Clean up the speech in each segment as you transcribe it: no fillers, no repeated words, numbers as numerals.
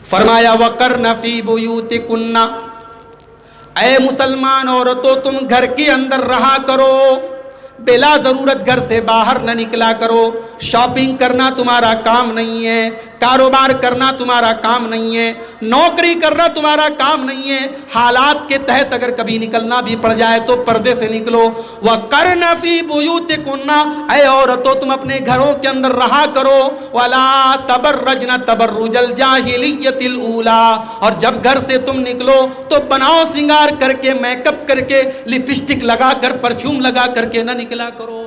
فرمایا وَقَرْنَ فِي بُيُوتِكُنَّ، اے مسلمان عورتوں تم گھر کے اندر رہا کرو، بلا ضرورت گھر سے باہر نہ نکلا کرو۔ شاپنگ کرنا تمہارا کام نہیں ہے، کاروبار کرنا تمہارا کام نہیں ہے، نوکری کرنا تمہارا کام نہیں ہے۔ حالات کے تحت اگر کبھی نکلنا بھی پڑ جائے تو پردے سے نکلو۔ وَقَرْنَ فِي بُيُوتِكُنَّ، اے عورتوں تم اپنے گھروں کے اندر رہا کرو۔ وَلَا تَبَرَّجْنَ تَبَرُّجَ الْجَاهِلِيَّةِ الْأُولَىٰ، اور جب گھر سے تم نکلو تو بناؤ سنگار کر کے، میک اپ کر کے، لپسٹک لگا کر، پرفیوم لگا کر کے نہ نکلا کرو۔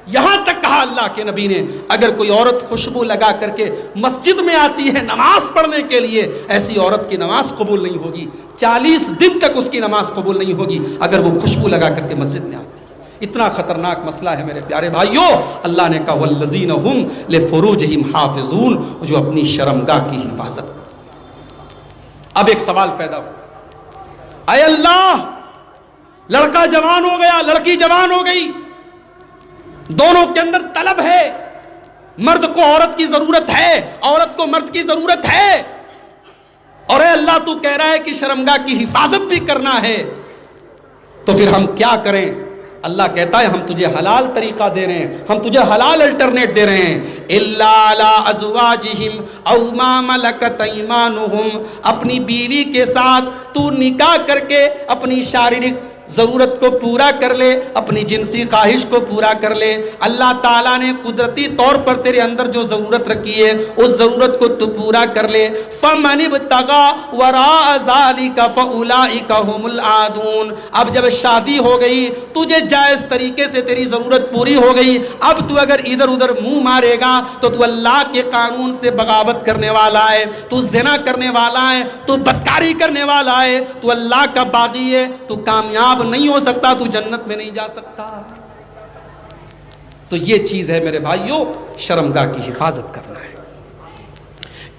یہاں تک کہا اللہ کے نبی نے اگر کوئی عورت خوشبو لگا کر کے مسجد میں آتی ہے نماز پڑھنے کے لیے، ایسی عورت کی نماز قبول نہیں ہوگی، 40 دن تک اس کی نماز قبول نہیں ہوگی اگر وہ خوشبو لگا کر کے مسجد میں آتی ہے۔ اتنا خطرناک مسئلہ ہے میرے پیارے بھائیوں۔ اللہ نے کہا والذین هم لفروجہم حافظون، جو اپنی شرمگاہ کی حفاظت کرتے۔ اب ایک سوال پیدا ہو، اے اللہ، لڑکا جوان ہو گیا، لڑکی جوان ہو گئی، دونوں کے اندر طلب ہے، مرد کو عورت کی ضرورت ہے، عورت کو مرد کی ضرورت ہے، اور اے اللہ تو کہہ رہا ہے کہ شرمگاہ کی حفاظت بھی کرنا ہے، تو پھر ہم کیا کریں؟ اللہ کہتا ہے ہم تجھے حلال طریقہ دے رہے ہیں، ہم تجھے حلال الٹرنیٹ دے رہے ہیں۔ الا علی ازواجہم او ما ملکت ایمانہم، اپنی بیوی کے ساتھ تو نکاح کر کے اپنی شاریرک ضرورت کو پورا کر لے، اپنی جنسی خواہش کو پورا کر لے۔ اللہ تعالیٰ نے قدرتی طور پر تیرے اندر جو ضرورت رکھی ہے اس ضرورت کو تو پورا کر لے۔ فَمَنِ ابْتَغَىٰ وَرَاءَ ذَلِكَ فَأُولَٰئِكَ هُمُ الْعَادُونَ، اب جب شادی ہو گئی، تجھے جائز طریقے سے تیری ضرورت پوری ہو گئی، اب تو اگر ادھر ادھر منہ مارے گا تو تو اللہ کے قانون سے بغاوت کرنے والا ہے، تو زنا کرنے والا ہے، تو بدکاری کرنے والا ہے، تو اللہ کا باغی ہے، تو کامیاب نہیں ہو سکتا، تو جنت میں نہیں جا سکتا۔ تو یہ چیز ہے میرے بھائیوں، شرمگاہ کی حفاظت کرنا ہے۔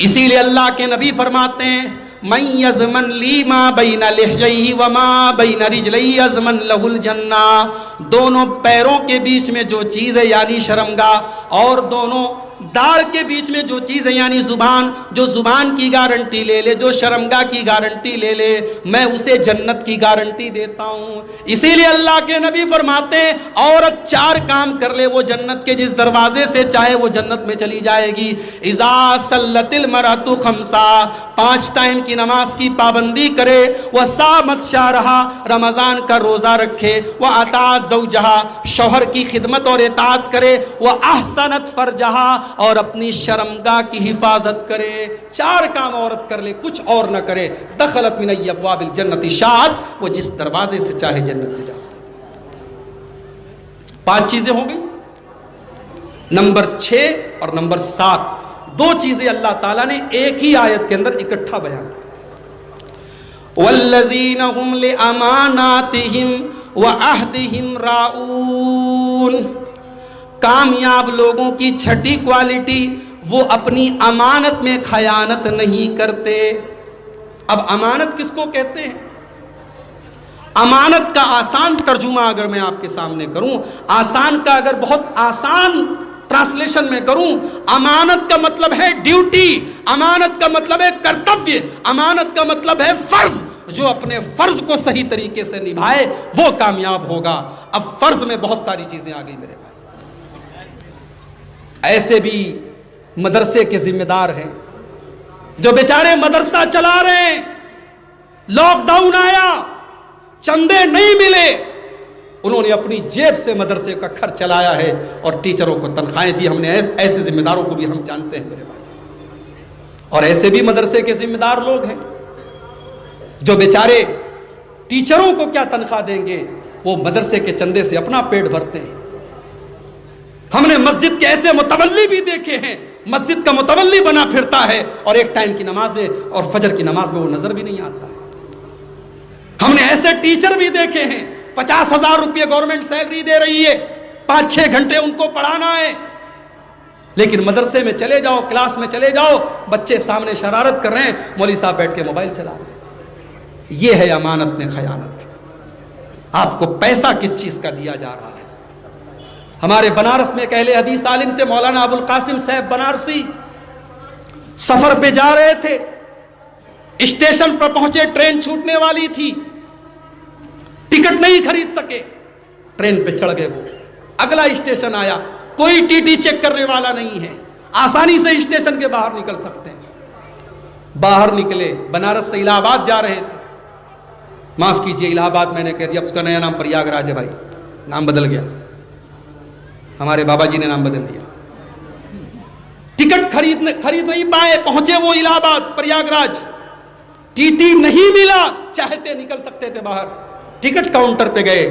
اسی لیے اللہ کے نبی فرماتے ہیں من یضمن لی ما بین لحیہ وما بین رجلیہ یضمن لہ الجنہ، دونوں پیروں کے بیچ میں جو چیز ہے یعنی شرمگاہ، اور دونوں داڑھ کے بیچ میں جو چیز ہے یعنی زبان، جو زبان کی گارنٹی لے لے، جو شرمگاہ کی گارنٹی لے لے، میں اسے جنت کی گارنٹی دیتا ہوں۔ اسی لیے اللہ کے نبی فرماتے ہیں عورت 4 کام کر لے وہ جنت کے جس دروازے سے چاہے وہ جنت میں چلی جائے گی۔ اذا صلت المرأۃ 5، 5 ٹائم کی نماز کی پابندی کرے، وصامت شہرہا، رمضان کا روزہ رکھے، واطاعت زوجہا، شوہر کی خدمت اور اطاعت کرے، واحسنت فرجہا، اور اپنی شرمگاہ کی حفاظت کرے۔ 4 کام عورت کر لے، کچھ اور نہ کرے، دخلت من ابواب الجنت شاءت، وہ جس دروازے سے چاہے جنت میں جا سکتی۔ 5 چیزیں ہو گئی، نمبر 6 اور نمبر 7، 2 چیزیں اللہ تعالیٰ نے ایک ہی آیت کے اندر اکٹھا بیان کی۔ والذین هم لاماناتہم وعہدہم راعون، کامیاب لوگوں کی 6ٹھی کوالٹی، وہ اپنی امانت میں خیانت نہیں کرتے۔ اب امانت کس کو کہتے ہیں؟ امانت کا آسان ترجمہ اگر میں آپ کے سامنے کروں، آسان کا اگر بہت آسان ٹرانسلیشن میں کروں، امانت کا مطلب ہے ڈیوٹی، امانت کا مطلب ہے کرتویہ، امانت کا مطلب ہے فرض۔ جو اپنے فرض کو صحیح طریقے سے نبھائے وہ کامیاب ہوگا۔ اب فرض میں بہت ساری چیزیں آ گئی میرے بھائی، ایسے بھی مدرسے کے ذمہ دار ہیں جو بیچارے مدرسہ چلا رہے ہیں، لاک ڈاؤن آیا، چندے نہیں ملے، انہوں نے اپنی جیب سے مدرسے کا خرچ چلایا ہے اور ٹیچروں کو تنخواہیں دی۔ ہم نے ایسے ذمہ داروں کو بھی ہم جانتے ہیں میرے بھائی، اور ایسے بھی مدرسے کے ذمہ دار لوگ ہیں جو بیچارے ٹیچروں کو کیا تنخواہ دیں گے، وہ مدرسے کے چندے سے اپنا پیٹ بھرتے ہیں۔ ہم نے مسجد کے ایسے متولی بھی دیکھے ہیں، مسجد کا متولی بنا پھرتا ہے اور ایک ٹائم کی نماز میں اور فجر کی نماز میں وہ نظر بھی نہیں آتا۔ ہم نے ایسے ٹیچر بھی دیکھے ہیں، 50,000 روپے گورنمنٹ سیلری دے رہی ہے، 5-6 گھنٹے ان کو پڑھانا ہے، لیکن مدرسے میں چلے جاؤ، کلاس میں چلے جاؤ، بچے سامنے شرارت کر رہے ہیں، مولوی صاحب بیٹھ کے موبائل چلا رہے ہیں۔ یہ ہے امانت میں خیانت۔ آپ کو پیسہ کس چیز کا دیا جا رہا ہے؟ ہمارے بنارس میں ایک اہل حدیث عالم تھے مولانا ابو القاسم صاحب بنارسی، سفر پہ جا رہے تھے، اسٹیشن پر پہنچے, ٹرین چھوٹنے والی تھی, ٹکٹ نہیں خرید سکے, ٹرین پہ چڑھ گئے وہ. اگلا اسٹیشن آیا, کوئی ٹی ٹی چیک کرنے والا نہیں ہے, آسانی سے اسٹیشن کے باہر نکل سکتے ہیں. باہر نکلے, بنارس سے الہ آباد جا رہے تھے. معاف کیجئے الہ آباد میں نے کہہ دیا, اس کا نیا نام پریاگ راج ہے بھائی, نام بدل گیا, ہمارے بابا جی نے نام بدل دیا. ٹکٹ خرید نہیں پائے, پہنچے وہ الہ آباد پریاگ راج, ٹی ٹی نہیں ملا, چاہتے نکل سکتے تھے باہر. ٹکٹ کاؤنٹر پہ گئے,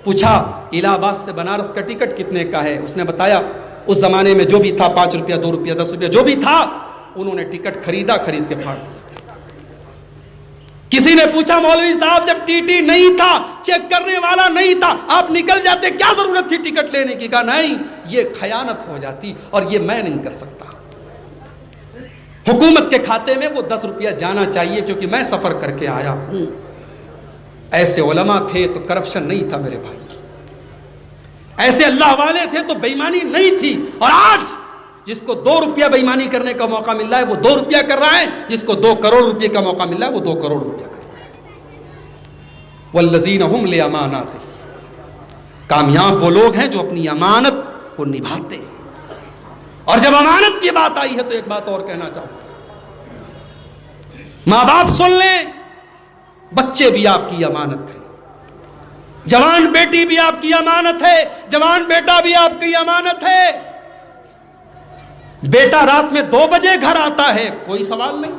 پوچھا الہ آباد سے بنارس کا ٹکٹ کتنے کا ہے؟ اس نے بتایا اس زمانے میں جو بھی تھا 5 روپیہ 2 روپیہ 10 روپیہ جو بھی تھا, انہوں نے ٹکٹ خریدا, خرید کے پھاڑ. کسی نے پوچھا مولوی صاحب جب ٹی ٹی نہیں تھا, چیک کرنے والا نہیں تھا, آپ نکل جاتے, کیا ضرورت تھی ٹکٹ لینے کی؟ کہا نہیں, یہ خیانت ہو جاتی اور یہ میں نہیں کر سکتا. حکومت کے کھاتے میں وہ 10 روپیہ جانا چاہیے کیونکہ میں سفر کر کے آیا ہوں. ایسے علماء تھے تو کرپشن نہیں تھا میرے بھائی, ایسے اللہ والے تھے تو بے ایمانی نہیں تھی. اور آج جس کو 2 روپیہ بے ایمانی کرنے کا موقع مل رہا ہے وہ 2 روپیہ کر رہا ہے, جس کو 2 کروڑ روپے کا موقع مل رہا ہے وہ 2 کروڑ روپیہ کر رہا ہے. والذین هم لاماناتہم, کامیاب وہ لوگ ہیں جو اپنی امانت کو نبھاتے ہیں. اور جب امانت کی بات آئی ہے تو ایک بات اور کہنا چاہوں, ماں باپ سن لیں, بچے بھی آپ کی امانت ہے, جوان بیٹی بھی آپ کی امانت ہے, جوان بیٹا بھی آپ کی امانت ہے. بیٹا رات میں 2 بجے گھر آتا ہے, کوئی سوال نہیں.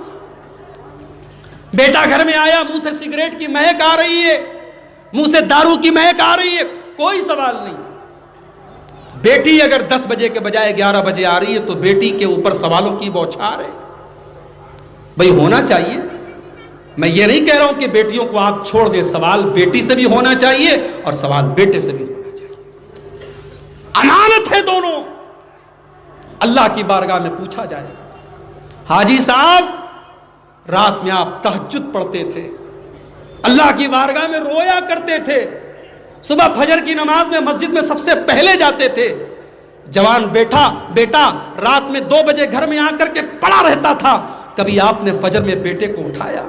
بیٹا گھر میں آیا, منہ سے سگریٹ کی مہک آ رہی ہے, منہ سے دارو کی مہک آ رہی ہے, کوئی سوال نہیں. بیٹی اگر 10 بجے کے بجائے 11 بجے آ رہی ہے تو بیٹی کے اوپر سوالوں کی بوچھار ہے. بھئی ہونا چاہیے, میں یہ نہیں کہہ رہا ہوں کہ بیٹیوں کو آپ چھوڑ دیں, سوال بیٹی سے بھی ہونا چاہیے اور سوال بیٹے سے بھی ہونا چاہیے. امانت ہے دونوں, اللہ کی بارگاہ میں پوچھا جائے گا. حاجی صاحب رات میں آپ تہجد پڑھتے تھے, اللہ کی بارگاہ میں رویا کرتے تھے, صبح فجر کی نماز میں مسجد میں سب سے پہلے جاتے تھے. جوان بیٹا رات میں 2 بجے گھر میں آ کر کے پڑا رہتا تھا, کبھی آپ نے فجر میں بیٹے کو اٹھایا؟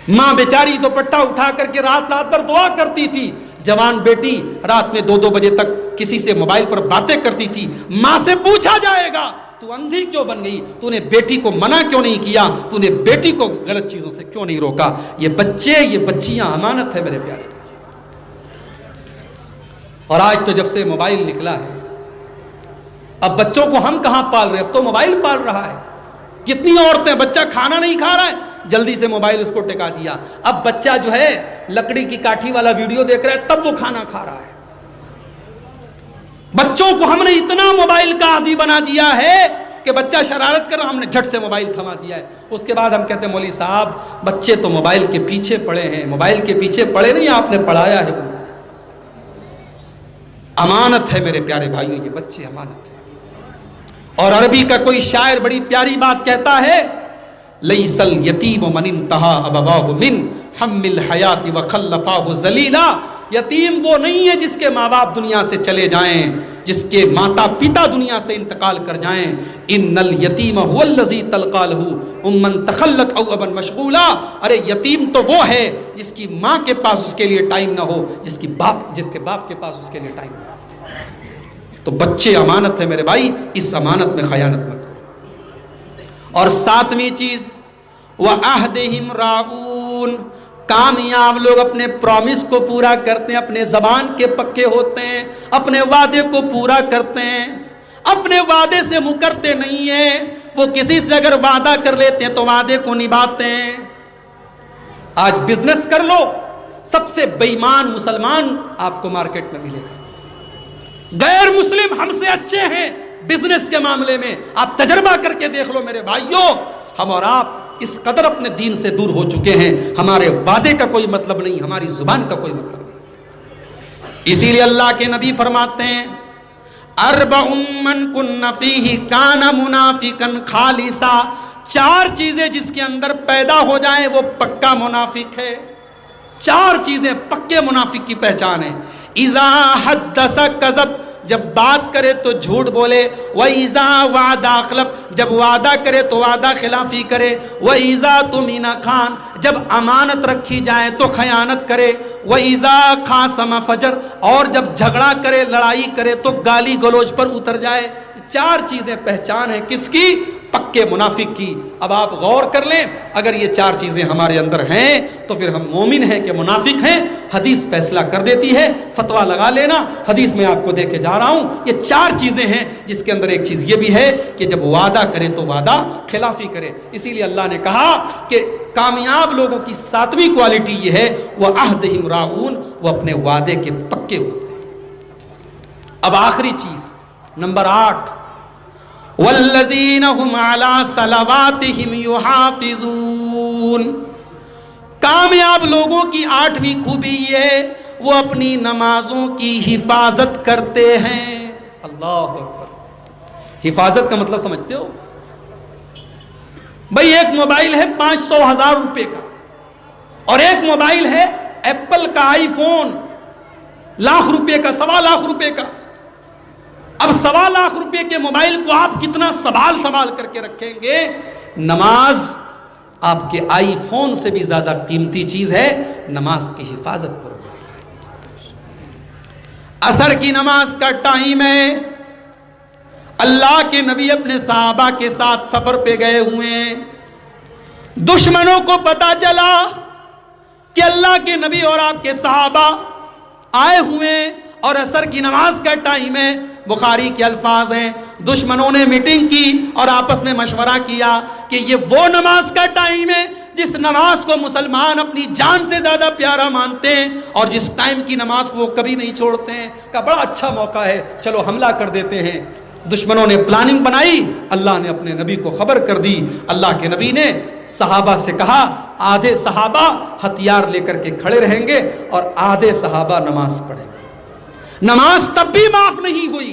ماں بیچاری دوپٹہ اٹھا کر کے رات بھر دعا کرتی تھی. جوان بیٹی رات میں 2 بجے تک کسی سے موبائل پر باتیں کرتی تھی. ماں سے پوچھا جائے گا تو اندھی کیوں بن گئی, تو نے بیٹی کو منع کیوں نہیں کیا, تو نے بیٹی کو غلط چیزوں سے کیوں نہیں روکا؟ یہ بچے, یہ بچیاں امانت ہے میرے پیارے. اور آج تو جب سے موبائل نکلا ہے, اب بچوں کو ہم کہاں پال رہے, اب تو موبائل پال رہا ہے. کتنی عورتیں, بچہ کھانا نہیں کھا رہا ہے, جلدی سے موبائل اس کو ٹکا دیا. اب بچہ جو ہے لکڑی کی کاٹھی والا ویڈیو دیکھ رہا ہے تب وہ کھانا کھا رہا ہے. بچوں کو ہم نے اتنا موبائل کا عادی بنا دیا ہے کہ بچہ شرارت کر رہا, ہم نے جھٹ سے موبائل تھما دیا ہے. اس کے بعد ہم کہتے ہیں مولوی صاحب بچے تو موبائل کے پیچھے پڑے ہیں. موبائل کے پیچھے پڑے نہیں, آپ نے پڑھایا ہے. امانت ہے میرے پیارے بھائیوں, یہ بچے امانت ہے. اور عربی کا کوئی شاعر بڑی پیاری بات کہتا ہے, لیس الیتیم من انتہا ابواہ من حم الحیات وخلفاہ ذلیلا. یتیم وہ نہیں ہے جس کے ماں باپ دنیا سے چلے جائیں, جس کے ماتا پتا دنیا سے انتقال کر جائیں. ان الیتیم هو الذی تلقى له امن تخلت او ابا مشغولا. ارے یتیم تو وہ ہے جس کی ماں کے پاس اس کے لیے ٹائم نہ ہو, جس کے باپ کے پاس اس کے لیے ٹائم نہ ہو. تو بچے امانت ہے میرے بھائی, اس امانت میں خیانت مت کرو. اور 7ویں چیز وعہدہم راعون, کامیاب لوگ اپنے پرومس کو پورا کرتے ہیں, اپنے زبان کے پکے ہوتے ہیں, اپنے وعدے کو پورا کرتے ہیں, اپنے وعدے سے مکرتے نہیں ہیں. وہ کسی سے اگر وعدہ کر لیتے ہیں تو وعدے کو نبھاتے ہیں. آج بزنس کر لو, سب سے بے ایمان مسلمان آپ کو مارکیٹ میں ملے گا. غیر مسلم ہم سے اچھے ہیں بزنس کے معاملے میں, آپ تجربہ کر کے دیکھ لو میرے بھائیوں. ہم اور آپ اس قدر اپنے دین سے دور ہو چکے ہیں, ہمارے وعدے کا کوئی مطلب نہیں, ہماری زبان کا کوئی مطلب نہیں. اسی لیے اللہ کے نبی فرماتے ہیں اربع من کن فیہ کان منافقا خالصا. 4 چیزیں جس کے اندر پیدا ہو جائیں وہ پکا منافق ہے. 4 چیزیں پکے منافق کی پہچان ہے. اذا حدث کذب, جب بات کرے تو جھوٹ بولے، وَإِذَا وَعَدَ أَخْلَفَ جب وعدہ کرے تو وعدہ خلافی کرے، وَإِذَا تُمِنَ خان جب امانت رکھی جائے تو خیانت کرے، وَإِذَا خَاصَمَ فَجَرَ اور جب جھگڑا کرے لڑائی کرے تو گالی گلوچ پر اتر جائے۔ چار چیزیں پہچان ہیں کس کی؟ پکے منافق کی۔ اب آپ غور کر لیں، اگر یہ چار چیزیں ہمارے اندر ہیں تو پھر ہم مومن ہیں کہ منافق ہیں؟ حدیث فیصلہ کر دیتی ہے، فتویٰ لگا لینا۔ حدیث میں آپ کو دے کے جا رہا ہوں، یہ چار چیزیں ہیں جس کے اندر ایک چیز یہ بھی ہے کہ جب وعدہ کرے تو وعدہ خلافی کرے۔ اسی لیے اللہ نے کہا کہ کامیاب لوگوں کی ساتویں کوالٹی یہ ہے، وَعَهْدِهِمْ رَاعُونَ وہ اپنے وعدے کے پکے ہوتے ہیں۔ اب آخری چیز نمبر 8، وَالَّذِينَ هُمْ عَلَىٰ صَلَوَاتِهِمْ يُحَافِظُونَ کامیاب لوگوں کی 8ویں خوبی یہ ہے، وہ اپنی نمازوں کی حفاظت کرتے ہیں۔ اللہ اکبر۔ حفاظت کا مطلب سمجھتے ہو؟ بھئی ایک موبائل ہے 500,000 روپے کا، اور ایک موبائل ہے ایپل کا آئی فون لاکھ روپے کا، 1.25 لاکھ روپے کا۔ اب 1.25 لاکھ روپے کے موبائل کو آپ کتنا سنبھال کر کے رکھیں گے؟ نماز آپ کے آئی فون سے بھی زیادہ قیمتی چیز ہے، نماز کی حفاظت کرو۔ عصر کی نماز کا ٹائم ہے، اللہ کے نبی اپنے صحابہ کے ساتھ سفر پہ گئے ہوئے ہیں، دشمنوں کو پتا چلا کہ اللہ کے نبی اور آپ کے صحابہ آئے ہوئے اور عصر کی نماز کا ٹائم ہے۔ بخاری کے الفاظ ہیں، دشمنوں نے میٹنگ کی اور آپس میں مشورہ کیا کہ یہ وہ نماز کا ٹائم ہے جس نماز کو مسلمان اپنی جان سے زیادہ پیارا مانتے ہیں، اور جس ٹائم کی نماز کو وہ کبھی نہیں چھوڑتے ہیں، کہ بڑا اچھا موقع ہے، چلو حملہ کر دیتے ہیں۔ دشمنوں نے پلاننگ بنائی، اللہ نے اپنے نبی کو خبر کر دی۔ اللہ کے نبی نے صحابہ سے کہا آدھے صحابہ ہتھیار لے کر کے کھڑے رہیں گے اور آدھے صحابہ نماز پڑھیں گے۔ نماز تب بھی معاف نہیں ہوئی،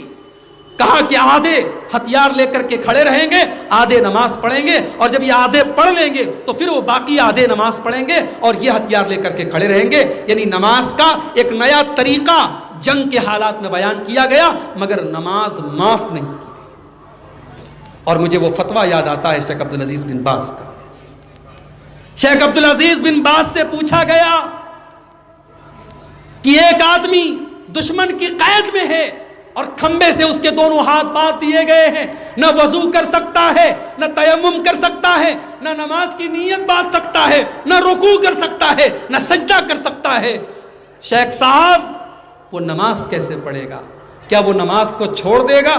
کہا کہ آدھے ہتھیار لے کر کے کھڑے رہیں گے، آدھے نماز پڑھیں گے، اور جب یہ آدھے پڑھ لیں گے تو پھر وہ باقی آدھے نماز پڑھیں گے اور یہ ہتھیار لے کر کے کھڑے رہیں گے۔ یعنی نماز کا ایک نیا طریقہ جنگ کے حالات میں بیان کیا گیا، مگر نماز معاف نہیں کی گئی۔ اور مجھے وہ فتویٰ یاد آتا ہے شیخ عبدالعزیز بن باز کا۔ شیخ عبدالعزیز بن باز سے پوچھا گیا کہ ایک آدمی دشمن کی قید میں ہے اور کھمبے سے اس کے دونوں ہاتھ باندھ دیے گئے ہیں، نہ وضو کر سکتا ہے، نہ تیمم کر سکتا ہے، نہ نماز کی نیت باندھ سکتا ہے، نہ رکوع کر سکتا ہے، نہ سجدہ کر سکتا ہے۔ شیخ صاحب وہ نماز کیسے پڑھے گا؟ کیا وہ نماز کو چھوڑ دے گا؟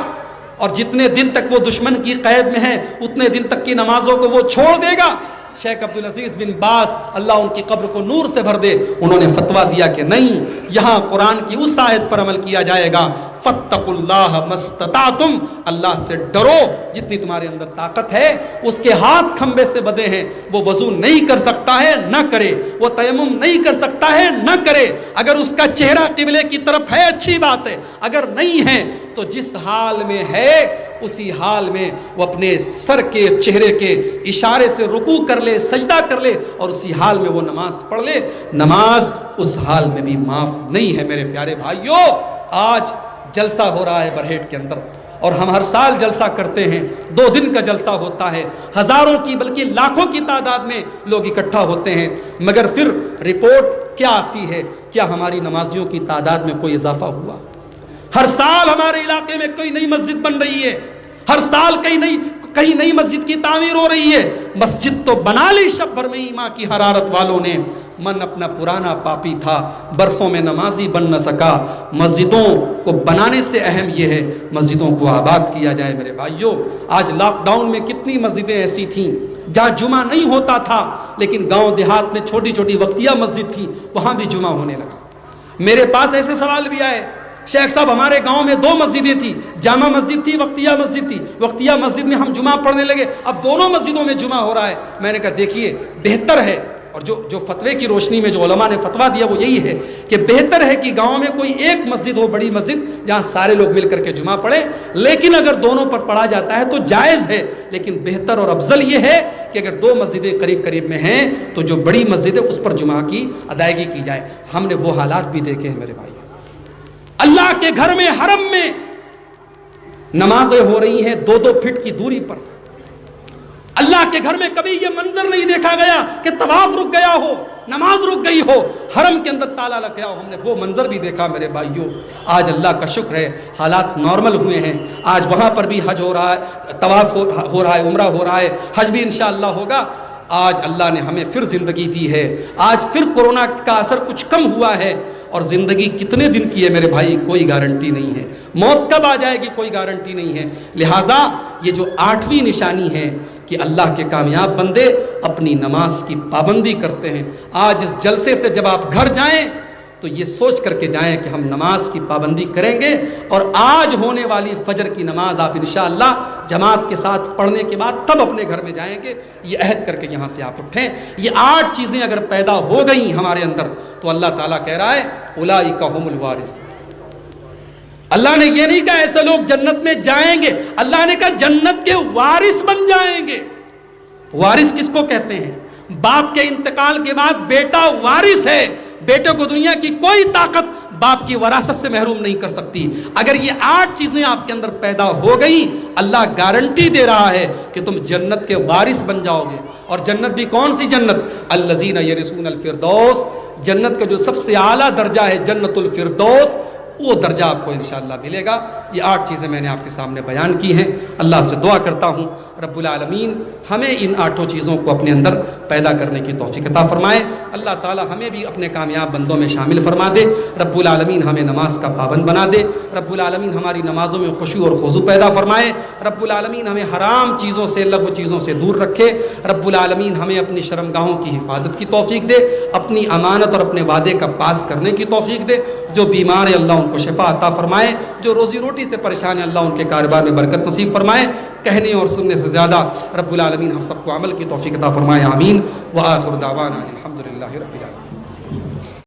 اور جتنے دن تک وہ دشمن کی قید میں ہے اتنے دن تک کی نمازوں کو وہ چھوڑ دے گا؟ شیخ عبدالعزیز بن باز اللہ ان کی قبر کو نور سے بھر دے، انہوں نے فتویٰ دیا کہ نہیں، یہاں قرآن کی اس آیت پر عمل کیا جائے گا، فاتقوا اللہ ما استطعتم، اللہ سے ڈرو جتنی تمہارے اندر طاقت ہے۔ اس کے ہاتھ کھمبے سے بندھے ہیں، وہ وضو نہیں کر سکتا ہے نہ کرے، وہ تیمم نہیں کر سکتا ہے نہ کرے۔ اگر اس کا چہرہ قبلے کی طرف ہے اچھی بات ہے، اگر نہیں ہے تو جس حال میں ہے اسی حال میں وہ اپنے سر کے چہرے کے اشارے سے رکوع کر لے، سجدہ کر لے، اور اسی حال میں وہ نماز پڑھ لے۔ نماز اس حال میں بھی معاف نہیں ہے میرے پیارے بھائیوں۔ آج جلسہ ہو رہا ہے برہیٹ کے اندر، اور ہم ہر سال جلسہ کرتے ہیں، 2 دن کا جلسہ ہوتا ہے، ہزاروں کی بلکہ لاکھوں کی تعداد میں لوگ اکٹھا ہوتے ہیں، مگر پھر رپورٹ کیا آتی ہے؟ کیا ہماری نمازیوں کی تعداد میں کوئی اضافہ ہوا؟ ہر سال ہمارے علاقے میں کوئی نئی مسجد بن رہی ہے، ہر سال کئی نئی مسجد کی تعمیر ہو رہی ہے۔ مسجد تو بنا لی شب بھر میں ہی ماں کی حرارت والوں نے، من اپنا پرانا پاپی تھا، برسوں میں نمازی بن نہ سکا۔ مسجدوں کو بنانے سے اہم یہ ہے مسجدوں کو آباد کیا جائے میرے بھائیوں۔ آج لاک ڈاؤن میں کتنی مسجدیں ایسی تھیں جہاں جمعہ نہیں ہوتا تھا، لیکن گاؤں دیہات میں چھوٹی چھوٹی وقتیہ مسجد تھی، وہاں بھی جمعہ ہونے لگا۔ میرے پاس ایسے سوال بھی آئے، شیخ صاحب ہمارے گاؤں میں 2 مسجدیں تھیں، جامع مسجد تھی، وقتیہ مسجد تھی، وقتیہ مسجد میں ہم جمعہ پڑھنے لگے، اب دونوں مسجدوں میں جمعہ ہو رہا ہے۔ میں نے کہا دیکھیے بہتر ہے، اور جو فتوے کی روشنی میں جو علماء نے فتویٰ دیا وہ یہی ہے کہ بہتر ہے کہ گاؤں میں کوئی ایک مسجد ہو، بڑی مسجد، جہاں سارے لوگ مل کر کے جمعہ پڑھیں، لیکن اگر دونوں پر پڑھا جاتا ہے تو جائز ہے، لیکن بہتر اور افضل یہ ہے کہ اگر 2 مسجدیں قریب قریب میں ہیں تو جو بڑی مسجد ہے اس پر جمعہ کی ادائیگی کی جائے۔ ہم نے وہ حالات بھی دیکھے ہیں میرے بھائی، اللہ کے گھر میں حرم میں نمازیں ہو رہی ہیں 2-2 فٹ کی دوری پر. اللہ کے گھر میں کبھی یہ منظر نہیں دیکھا گیا کہ طواف رک گیا ہو, نماز رک گئی ہو, حرم کے اندر تالا لگ گیا ہو. ہم نے وہ منظر بھی دیکھا میرے بھائیوں. آج اللہ کا شکر ہے حالات نارمل ہوئے ہیں. آج وہاں پر بھی حج ہو رہا ہے, طواف ہو رہا ہے, عمرہ ہو رہا ہے, حج بھی انشاءاللہ ہوگا. آج اللہ نے ہمیں پھر زندگی دی ہے. آج پھر کورونا کا اثر کچھ کم ہوا ہے. اور زندگی کتنے دن کی ہے میرے بھائی, کوئی گارنٹی نہیں ہے. موت کب آ جائے گی کوئی گارنٹی نہیں ہے. لہٰذا یہ جو 8ویں نشانی ہے کہ اللہ کے کامیاب بندے اپنی نماز کی پابندی کرتے ہیں. آج اس جلسے سے جب آپ گھر جائیں تو یہ سوچ کر کے جائیں کہ ہم نماز کی پابندی کریں گے, اور آج ہونے والی فجر کی نماز آپ انشاءاللہ جماعت کے ساتھ پڑھنے کے بعد تب اپنے گھر میں جائیں گے. یہ عہد کر کے یہاں سے آپ اٹھیں. یہ 8 چیزیں اگر پیدا ہو گئیں ہمارے اندر تو اللہ تعالیٰ کہہ رہا ہے اولئک ھم الوارثون. اللہ نے یہ نہیں کہا ایسے لوگ جنت میں جائیں گے, اللہ نے کہا جنت کے وارث بن جائیں گے. وارث کس کو کہتے ہیں؟ باپ کے انتقال کے بعد بیٹا وارث ہے. بیٹے کو دنیا کی کوئی طاقت باپ کی وراثت سے محروم نہیں کر سکتی. اگر یہ 8 چیزیں آپ کے اندر پیدا ہو گئیں, اللہ گارنٹی دے رہا ہے کہ تم جنت کے وارث بن جاؤ گے. اور جنت بھی کون سی جنت؟ الذین یرثون الفردوس. جنت کا جو سب سے اعلیٰ درجہ ہے جنت الفردوس, وہ درجہ آپ کو انشاءاللہ ملے گا. یہ 8 چیزیں میں نے آپ کے سامنے بیان کی ہیں. اللہ سے دعا کرتا ہوں رب العالمین ہمیں ان 8 چیزوں کو اپنے اندر پیدا کرنے کی توفیق عطا فرمائے. اللہ تعالی ہمیں بھی اپنے کامیاب بندوں میں شامل فرما دے. رب العالمین ہمیں نماز کا پابند بنا دے. رب العالمین ہماری نمازوں میں خشوع اور خضوع پیدا فرمائے. رب العالمین ہمیں حرام چیزوں سے, لغو چیزوں سے دور رکھے. رب العالمین ہمیں اپنی شرمگاہوں کی حفاظت کی توفیق دے, اپنی امانت اور اپنے وعدے کا پاس کرنے کی توفیق دے. جو بیمار ہے اللہ ان کو شفا عطا فرمائے. جو روزی روٹی سے پریشان ہے اللہ ان کے کاروبار میں برکت نصیب فرمائے. کہنے اور سننے سے زیادہ رب العالمین ہم سب کو عمل کی توفیق عطا فرمائے. آمین. وآخر دعوانا الحمدللہ رب العالمین.